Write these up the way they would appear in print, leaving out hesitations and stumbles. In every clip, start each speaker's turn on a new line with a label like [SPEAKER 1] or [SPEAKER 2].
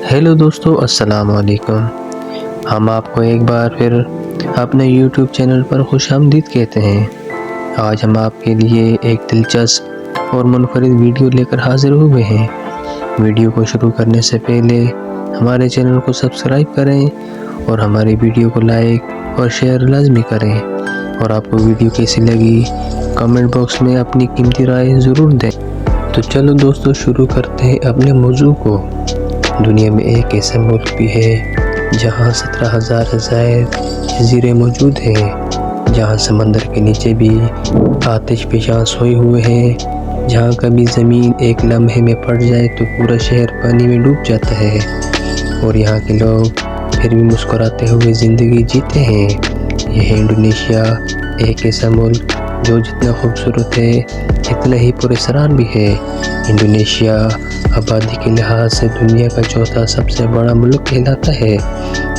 [SPEAKER 1] Hello दोस्तों, अस्सलाम वालेकुम। हम आपको एक बार फिर अपने YouTube चैनल पर खुशामदीद कहते हैं। आज हम आपके लिए एक दिलचस्प और मुनफरिद वीडियो लेकर हाजिर हुए हैं। वीडियो को शुरू करने से पहले हमारे चैनल को सब्सक्राइब करें और हमारी वीडियो को लाइक और शेयर लाजमी करें। और आपको वीडियो कैसी लगी कमेंट बॉक्स में अपनी कीमती राय ज़रूर दें। तो चलो दोस्तों, शुरू करते हैं अपने मौजू को। दुनिया में एक ऐसा मुल्क भी है जहाँ 17,000 से ज़ायद जज़ीरे मौजूद हैं, जहाँ समंदर के नीचे भी आतिश फ़शां सोए हुए हैं, जहाँ कभी ज़मीन एक लम्हे में फट जाए तो पूरा शहर पानी में डूब जाता है और यहाँ के लोग फिर भी मुस्कुराते हुए ज़िंदगी जीते हैं। यह है इंडोनेशिया, एक ऐसा मुल्क जो जितना खूबसूरत है इतना ही पुरअसरार भी है। इंडोनेशिया आबादी के लिहाज से दुनिया का चौथा सबसे बड़ा मुल्क कहलाता है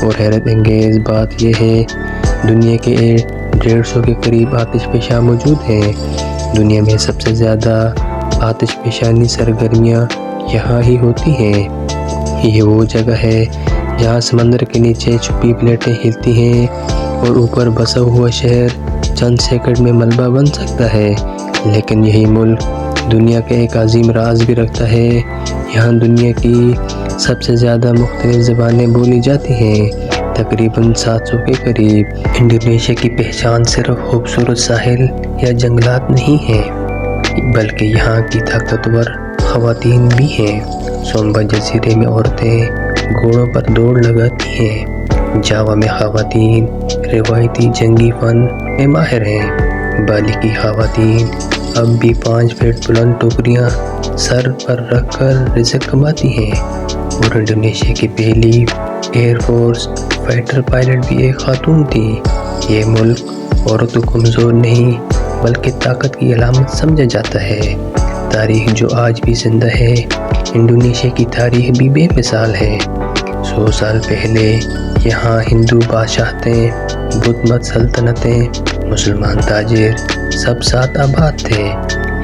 [SPEAKER 1] और हैरत अंगेज़ बात यह है दुनिया के 150 के करीब आतिशफ़शां मौजूद हैं। दुनिया में सबसे ज़्यादा आतिशफ़शानी सरगर्मियाँ यहाँ ही होती हैं। ये वो जगह है जहाँ समंदर के नीचे छुपी प्लेटें हिलती हैं और ऊपर बसा हुआ शहर चंद सेकंड में मलबा बन सकता है। लेकिन यही मुल्क दुनिया के एक अजीम राज भी रखता है। यहाँ दुनिया की सबसे ज़्यादा मुख्तलिफ ज़बानें बोली जाती हैं, तकरीबन 700 के करीब। इंडोनेशिया की पहचान सिर्फ खूबसूरत साहिल या जंगलात नहीं है, बल्कि यहाँ की ताकतवर ख़वातीन भी हैं। सोमबा जज़ीरे में औरतें घोड़ों पर दौड़ लगाती हैं। जावा में ख़वातीन रिवायती जंगी फ़न में माहिर हैं। बाली की ख़वातीन अब भी 5 फीट बुलंद टोकरियाँ सर पर रखकर रिज़्क कमाती हैं और इंडोनेशिया की पहली एयरफोर्स फाइटर पायलट भी एक खातून थी। ये मुल्क औरतों को कमज़ोर नहीं बल्कि ताकत की अलामत समझा जाता है। तारीख़ जो आज भी ज़िंदा है, इंडोनेशिया की तारीख़ भी बेमिसाल है। 100 साल पहले यहाँ हिंदू बादशाहतें, बुद्ध मत सल्तनतें, मुसलमान ताजिर सब साथ आबाद थे।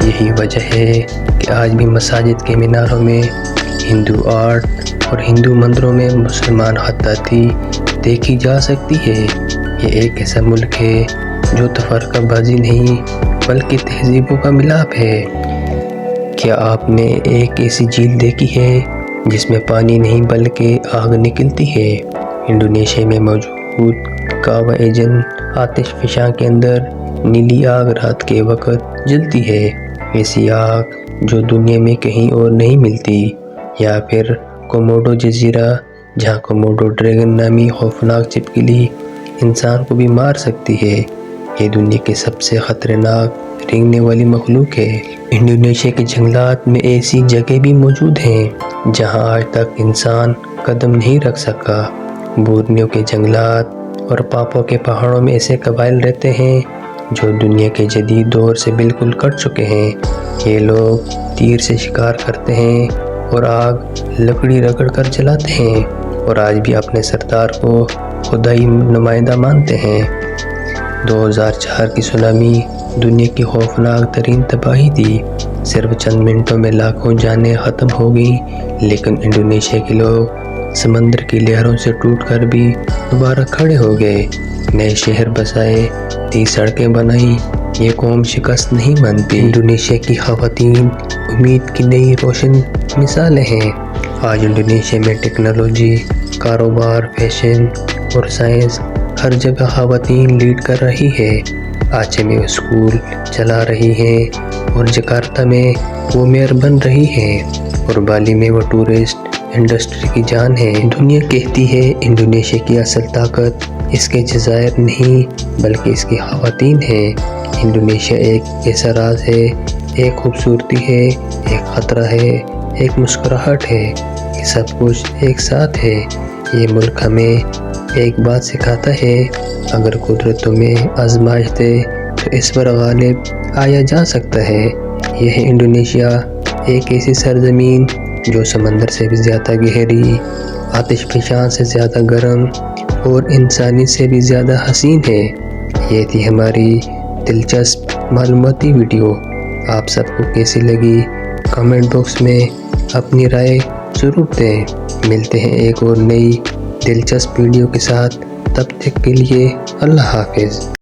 [SPEAKER 1] यही वजह है कि आज भी मसाजिद के मीनारों में हिंदू आर्ट और हिंदू मंदिरों में मुसलमान खत्ताती देखी जा सकती है। ये एक ऐसा मुल्क है जो तफरकाबाजी नहीं बल्कि तहजीबों का मिलाप है। क्या आपने एक ऐसी झील देखी है जिसमें पानी नहीं बल्कि आग निकलती है? इंडोनेशिया में मौजूद कावा एजन आतिशफ़शां के अंदर नीली आग रात के वक़्त जलती है। ऐसी आग जो दुनिया में कहीं और नहीं मिलती। या फिर कोमोडो जज़ीरा, जहाँ कोमोडो ड्रैगन नामी खौफनाक छिपकली इंसान को भी मार सकती है। ये दुनिया के सबसे ख़तरनाक रेंगने वाली मखलूक है। इंडोनेशिया के जंगलात में ऐसी जगह भी मौजूद हैं जहाँ आज तक इंसान कदम नहीं रख सका। बोर्नियो के जंगलात और पापो के पहाड़ों में ऐसे कबाइल रहते हैं जो दुनिया के जदीद दौर से बिल्कुल कट चुके हैं। ये लोग तीर से शिकार करते हैं और आग लकड़ी रगड़ कर जलाते हैं और आज भी अपने सरदार को खुदाई नुमाइंदा मानते हैं। 2004 की सुनामी दुनिया की खौफनाक तरीन तबाही थी। सिर्फ चंद मिनटों में लाखों जानें ख़त्म हो गई, लेकिन इंडोनेशिया के लोग समंदर की लहरों से टूटकर भी दोबारा खड़े हो गए। नए शहर बसाए, नई सड़कें बनाई। ये कौम शिकस्त नहीं मानती। इंडोनेशिया की ख़वातीन उम्मीद की नई रोशन मिसालें हैं। आज इंडोनेशिया में टेक्नोलॉजी, कारोबार, फैशन और साइंस हर जगह ख़वातीन लीड कर रही है। आचे में स्कूल चला रही हैं और जकार्ता में वो मेयर बन रही हैं और बाली में वो टूरिस्ट इंडस्ट्री की जान है। दुनिया कहती है इंडोनेशिया की असल ताकत इसके जज़ायर नहीं बल्कि इसकी ख़वातीन है। इंडोनेशिया एक ऐसा राज है, एक खूबसूरती है, एक ख़तरा है, एक मुस्कुराहट है। ये सब कुछ एक साथ है। ये मुल्क हमें एक बात सिखाता है, अगर कुदरत में आजमाइश दे तो इस पर गालिब आया जा सकता है। यह है इंडोनेशिया, एक ऐसी सरजमीन जो समंदर से भी ज़्यादा गहरी, आतिशफ़शां से ज़्यादा गर्म और इंसानी से भी ज़्यादा हसीन है। ये थी हमारी दिलचस्प मालूमाती वीडियो। आप सबको कैसी लगी कमेंट बॉक्स में अपनी राय ضرور دیں۔ ملتے ہیں ایک اور نئی دلچسپ ویڈیو کے ساتھ، تب تک کے لیے اللہ حافظ۔